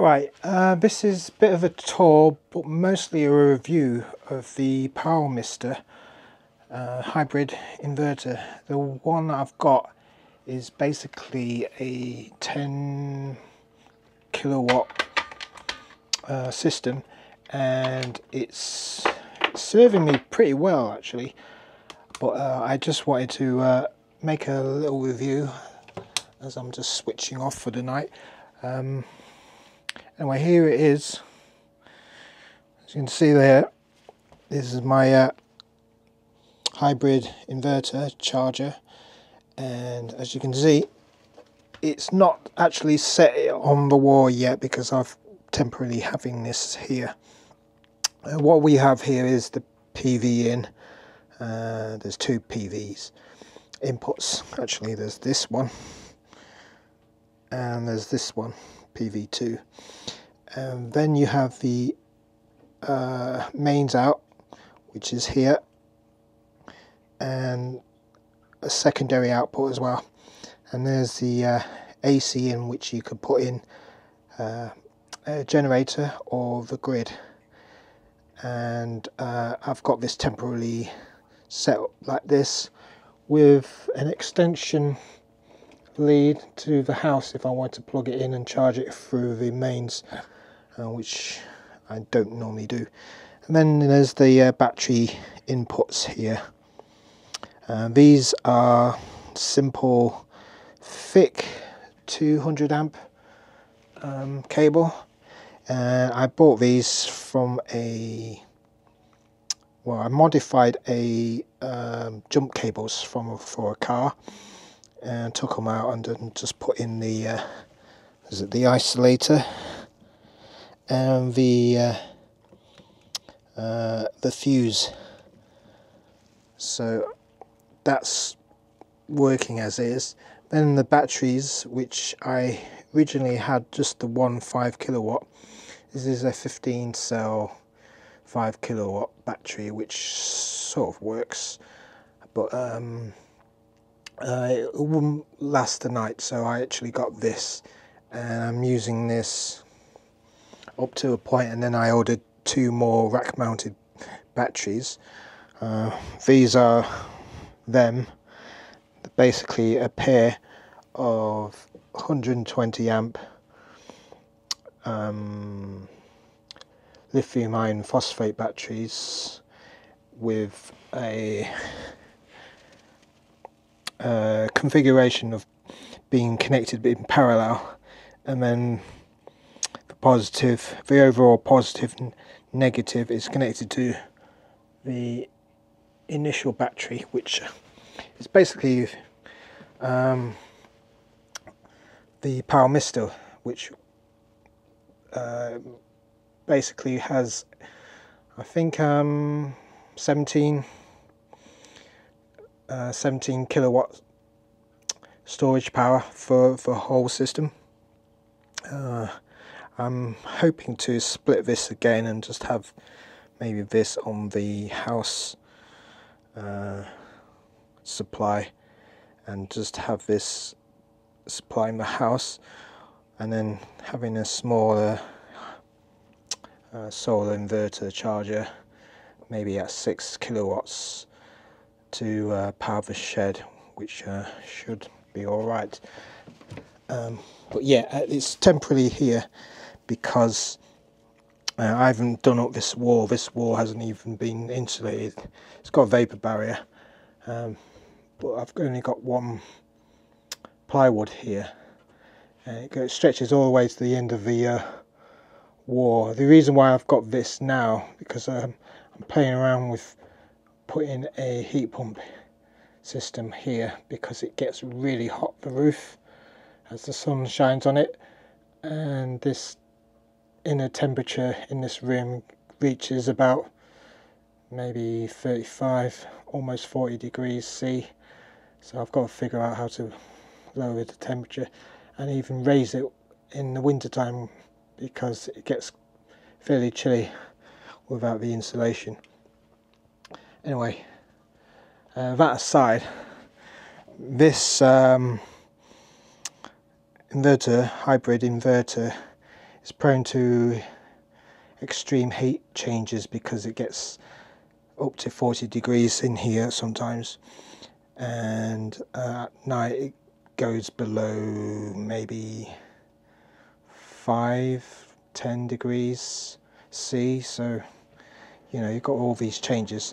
Right, this is a bit of a tour, but mostly a review of the PowMR hybrid inverter. The one that I've got is basically a 10 kilowatt system, and it's serving me pretty well actually, but I just wanted to make a little review as I'm just switching off for the night. Anyway, here it is. As you can see there, this is my hybrid inverter charger, and as you can see, it's not actually set on the wall yet because I'm temporarily having this here. What we have here is the PV in. There's two PVs inputs. Actually, there's this one and there's this one, PV2. And then you have the mains out, which is here, and a secondary output as well. And there's the AC in, which you could put in a generator or the grid. And I've got this temporarily set up like this with an extension lead to the house if I want to plug it in and charge it through the mains, which I don't normally do. And then there's the battery inputs here. These are simple thick 200 amp cable. I bought these from I modified a jump cables for a car, and took them out and then just put in the isolator and the fuse. So that's working as is. Then the batteries, which I originally had just the one 5 kilowatt. This is a 15 cell 5 kilowatt battery, which sort of works, but it wouldn't last the night, so I actually got this, and I'm using this up to a point, and then I ordered two more rack mounted batteries. These are them, basically a pair of 120 amp lithium iron phosphate batteries with a configuration of being connected in parallel, and then the overall positive and negative is connected to the initial battery, which is basically the PowMR, which basically has, I think, 17 kilowatt storage power for the whole system. I'm hoping to split this again and just have maybe this on the house supply, and just have this supplying the house, and then having a smaller solar inverter charger, maybe at 6 kilowatts, to power the shed, which should be alright. But yeah, it's temporarily here because I haven't done up this wall. This wall hasn't even been insulated. It's got a vapor barrier, but I've only got one plywood here, and it stretches all the way to the end of the wall. The reason why I've got this now, because I'm playing around with putting a heat pump system here, because it gets really hot, the roof, as the sun shines on it, and this inner temperature in this room reaches about maybe 35, almost 40 degrees C. So I've got to figure out how to lower the temperature and even raise it in the winter time, because it gets fairly chilly without the insulation. Anyway, that aside, this hybrid inverter it's prone to extreme heat changes because it gets up to 40 degrees in here sometimes, and at night it goes below maybe 5-10 degrees C. So you know, you've got all these changes,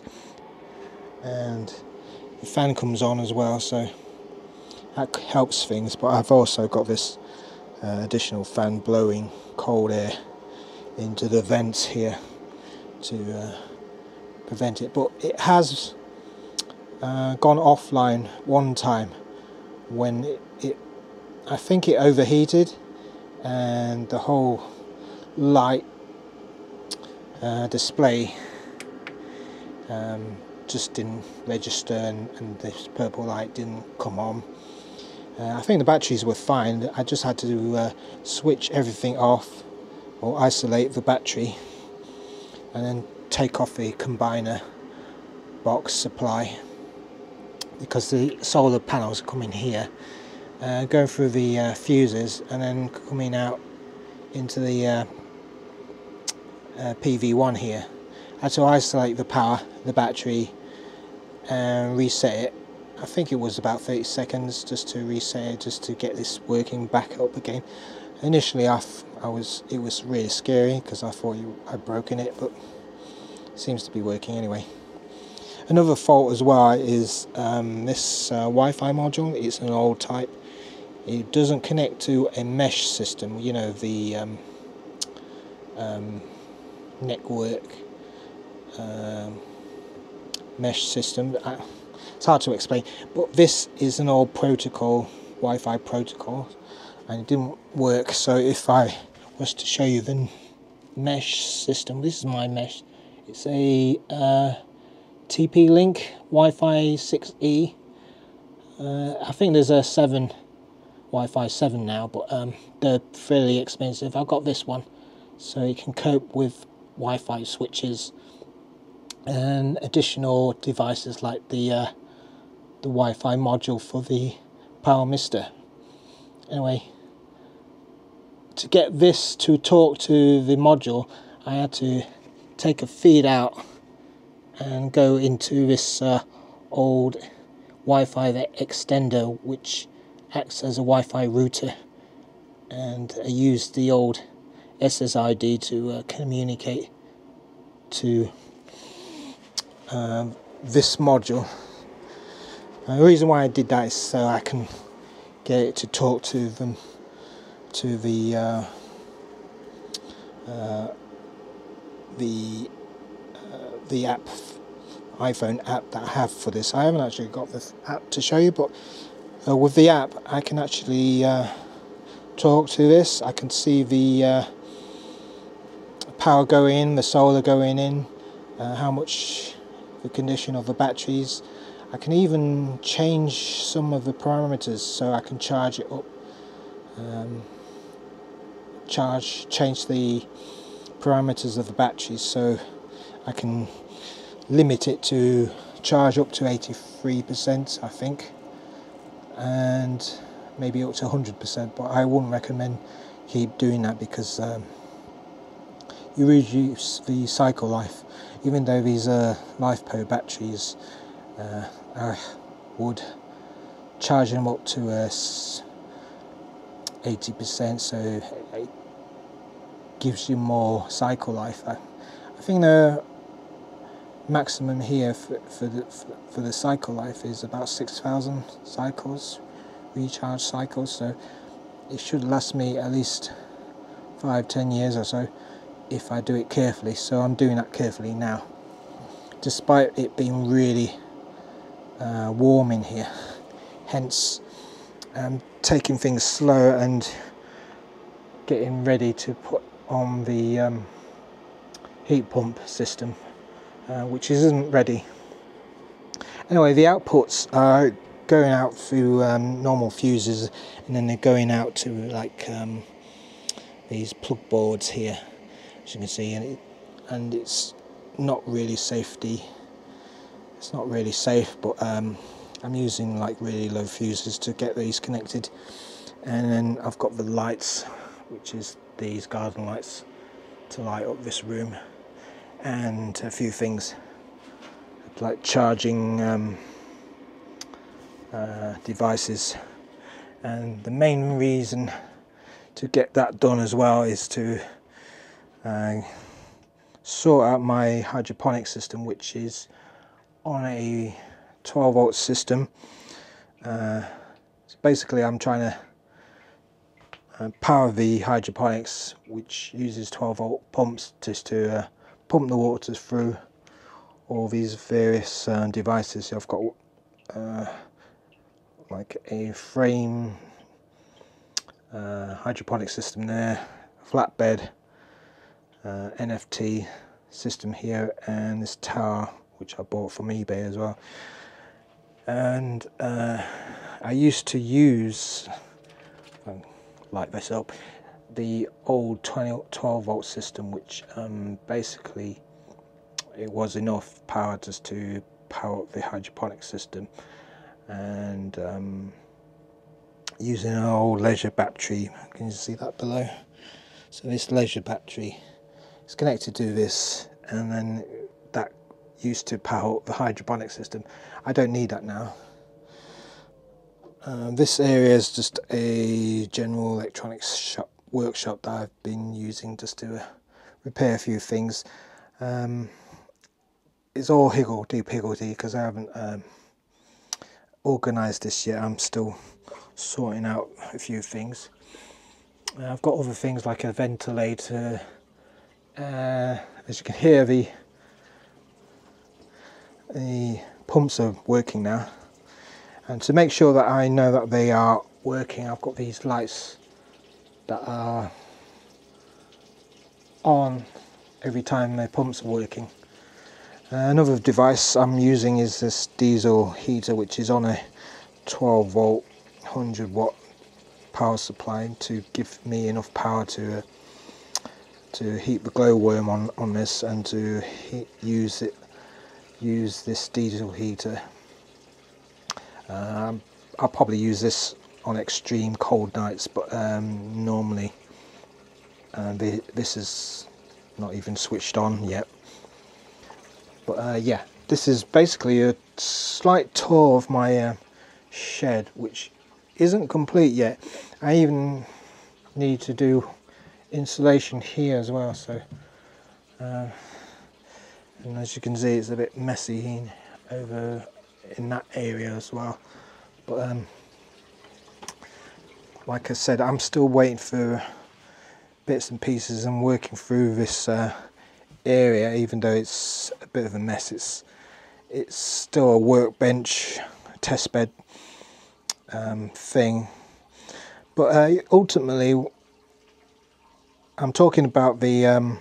and the fan comes on as well, so that helps things. But I've also got this additional fan blowing cold air into the vents here to prevent it. But it has gone offline one time when I think it overheated, and the whole light display just didn't register, and this purple light didn't come on. I think the batteries were fine. I just had to switch everything off or isolate the battery, and then take off the combiner box supply, because the solar panels come in here, go through the fuses, and then coming out into the PV1 here. I had to isolate the power, the battery, and reset it. I think it was about 30 seconds just to reset it, just to get this working back up again. Initially it was really scary because I thought I'd broken it, but it seems to be working anyway. Another fault as well is this Wi-Fi module. It's an old type. It doesn't connect to a mesh system, you know, the network mesh system. It's hard to explain, but this is an old protocol, Wi-Fi protocol, and it didn't work. So if I was to show you the mesh system, this is my mesh. It's a TP-Link Wi-Fi 6E. I think there's a Wi-Fi 7 now, but they're fairly expensive. I've got this one, so it can cope with Wi-Fi switches and additional devices like the Wi-Fi module for the PowMR. Anyway, to get this to talk to the module, I had to take a feed out and go into this old Wi-Fi extender, which acts as a Wi-Fi router, and I used the old SSID to communicate to this module. The reason why I did that is so I can get it to talk to them, to the app, iPhone app that I have for this. I haven't actually got the app to show you, but with the app I can actually talk to this. I can see the power going in, the solar going in, how much, the condition of the batteries. I can even change some of the parameters, so I can charge it up, change the parameters of the batteries, so I can limit it to charge up to 83%, I think, and maybe up to 100%, but I wouldn't recommend keep doing that, because you reduce the cycle life. Even though these are LiFePO batteries, I would charge them up to 80%, so it gives you more cycle life. I think the maximum here for the cycle life is about 6,000 cycles, recharge cycles, so it should last me at least 5-10 years or so if I do it carefully. So I'm doing that carefully now, despite it being really warm in here. Hence I'm taking things slow and getting ready to put on the heat pump system, which isn't ready. Anyway, the outputs are going out through normal fuses, and then they're going out to like these plug boards here, as you can see, and it's not really safety. It's not really safe, but I'm using like really low fuses to get these connected. And then I've got the lights which is these garden lights to light up this room, and a few things like charging devices. And the main reason to get that done as well is to sort out my hydroponic system, which is on a 12 volt system. So basically I'm trying to power the hydroponics, which uses 12 volt pumps just to pump the water through all these various devices. So I've got like a frame hydroponic system there, flatbed NFT system here, and this tower which I bought from eBay as well. And I used to use, light this up, the old 12 volt system, which basically it was enough power just to power up the hydroponic system, and using an old leisure battery. Can you see that below? So this leisure battery is connected to this, and then that used to power up the hydroponic system. I don't need that now. This area is just a general electronics workshop that I've been using just to repair a few things. It's all higgledy-piggledy because I haven't organised this yet. I'm still sorting out a few things. I've got other things like a ventilator. As you can hear, the pumps are working now, and to make sure that I know that they are working, I've got these lights that are on every time the pumps are working. Another device I'm using is this diesel heater, which is on a 12 volt 100 watt power supply to give me enough power to heat the glowworm on this, and to use this diesel heater. I'll probably use this on extreme cold nights, but normally this is not even switched on yet. But yeah, this is basically a slight tour of my shed, which isn't complete yet. I even need to do insulation here as well, so and as you can see, it's a bit messy over in that area as well. But like I said, I'm still waiting for bits and pieces and working through this area. Even though it's a bit of a mess, it's still a workbench, test bed thing. But ultimately, I'm talking about the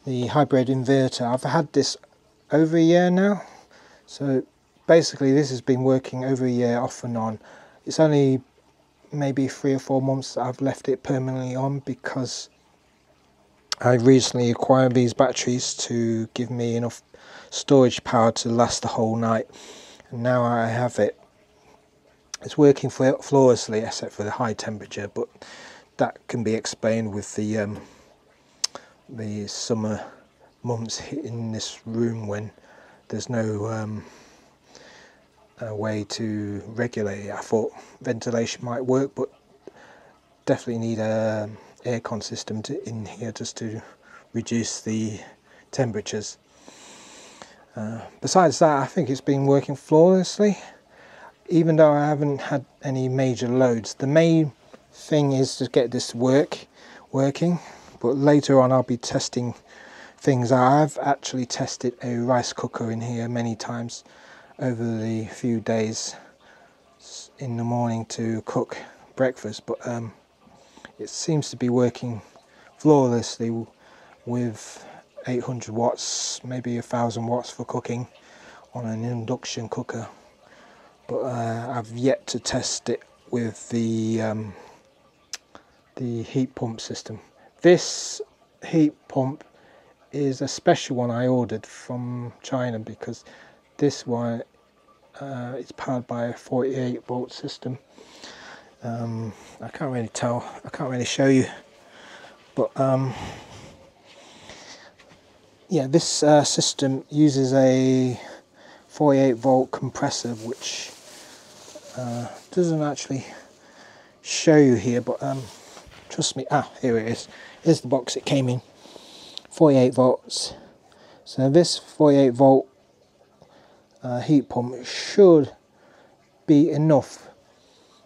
hybrid inverter. I've had this over a year now, so basically this has been working over a year off and on. It's only maybe 3 or 4 months that I've left it permanently on, because I recently acquired these batteries to give me enough storage power to last the whole night, and now I have it. It's working flawlessly except for the high temperature, but that can be explained with the summer months in this room when there's no way to regulate it. I thought ventilation might work, but definitely need a aircon system in here just to reduce the temperatures. Besides that, I think it's been working flawlessly, even though I haven't had any major loads. The main thing is to get this working, but later on I'll be testing things. I've actually tested a rice cooker in here many times over the few days in the morning to cook breakfast, but it seems to be working flawlessly with 800 watts, maybe 1000 watts for cooking on an induction cooker. But I've yet to test it with the heat pump system. This heat pump is a special one I ordered from China, because this one is powered by a 48 volt system, I can't really tell, I can't really show you, but yeah, this system uses a 48-volt compressor, which doesn't actually show you here, but trust me. Here it is. Here's the box it came in. 48 volts. So this 48-volt heat pump should be enough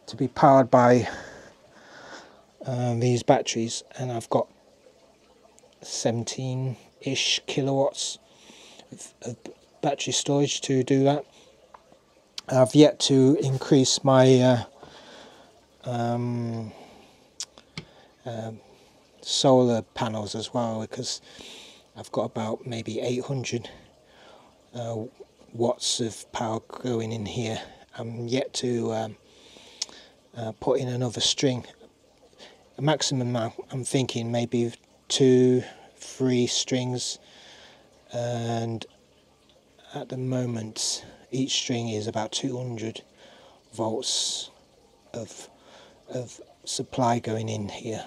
to be powered by these batteries, and I've got 17-ish kilowatts of battery storage to do that. I've yet to increase my solar panels as well, because I've got about maybe 800 watts of power going in here. I'm yet to put in another string. A maximum I'm thinking maybe 2-3 strings, and at the moment each string is about 200 volts of supply going in here.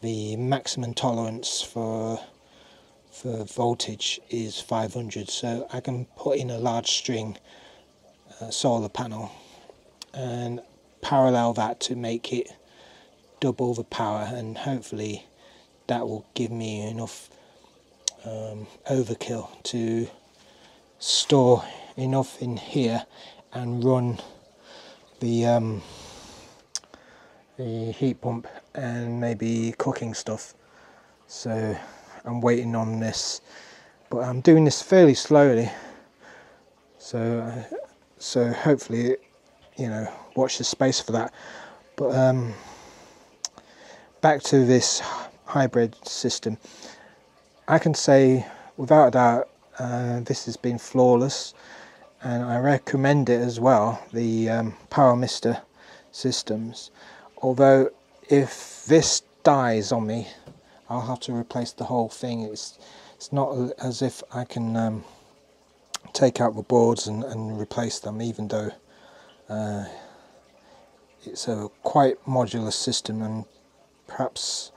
The maximum tolerance for voltage is 500, so I can put in a large string solar panel and parallel that to make it double the power, and hopefully that will give me enough overkill to store enough in here and run the heat pump and maybe cooking stuff. So I'm waiting on this, but I'm doing this fairly slowly, so hopefully, you know, watch the space for that. But back to this hybrid system, I can say without a doubt this has been flawless, and I recommend it as well, the PowMR systems. Although if this dies on me, I'll have to replace the whole thing. It's not as if I can take out the boards and replace them, even though it's a quite modular system, and perhaps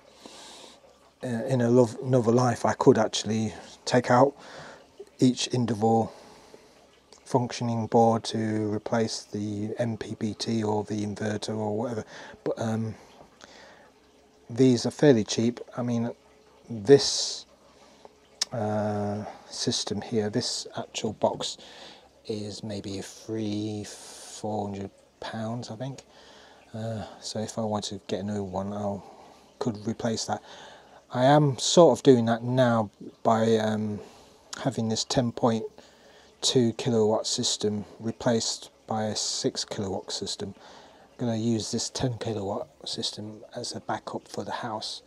in another life I could actually take out each individual functioning board to replace the MPPT or the inverter or whatever. But these are fairly cheap. I mean, this system here, this actual box, is maybe £400, I think. So if I want to get a new one, I could replace that. I am sort of doing that now by having this 10.2 kilowatt system replaced by a 6 kilowatt system. I'm going to use this 10 kilowatt system as a backup for the house,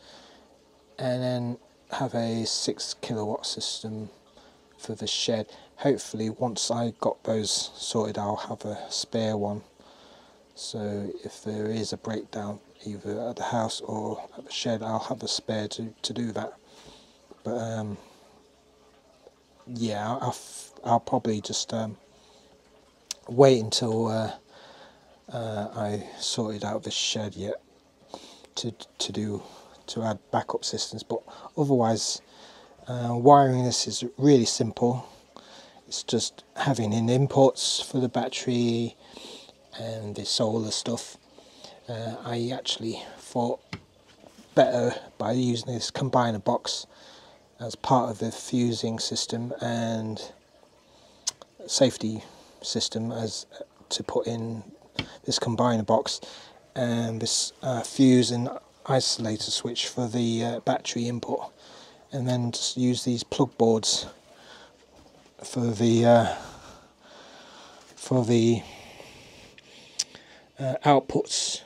and then have a 6 kilowatt system for the shed. Hopefully once I got those sorted, I'll have a spare one, so if there is a breakdown either at the house or at the shed, I'll have a spare to do that. But yeah, I'll probably just wait until I sorted out the shed yet to add backup systems. But otherwise, wiring this is really simple. It's just having in inputs for the battery and the solar stuff. I actually thought better by using this combiner box as part of the fusing system and safety system, as to put in this combiner box and this fuse and isolator switch for the battery input, and then just use these plug boards for the outputs,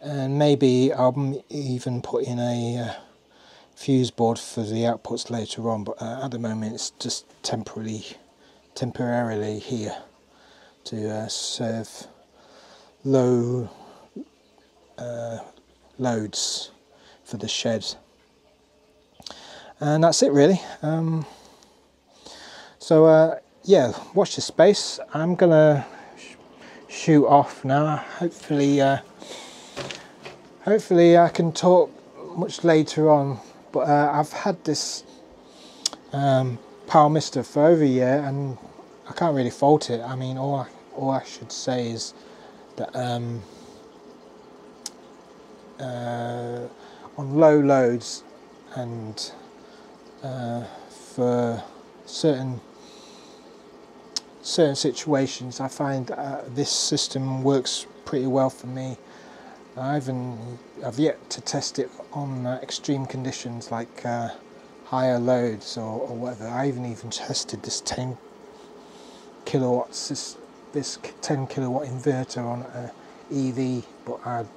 and maybe I'll even put in a fuse board for the outputs later on, but at the moment it's just temporarily here to serve low loads for the shed. And that's it really. So yeah, watch this space. I'm gonna shoot off now. Hopefully I can talk much later on, but I've had this PowMR for over a year and I can't really fault it. I mean, all I should say is that on low loads and for certain situations, I find this system works pretty well for me. I've yet to test it on extreme conditions like higher loads or whatever. I even tested this 10 kilowatts, this 10 kilowatt inverter on an EV, but I'd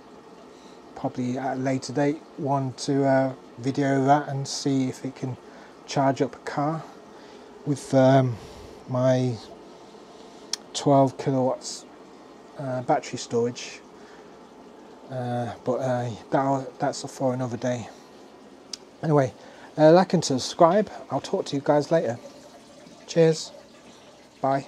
probably at a later date want to video that and see if it can charge up a car with my 12 kilowatts battery storage. But that's for another day. Anyway, like and subscribe. I'll talk to you guys later. Cheers. Bye.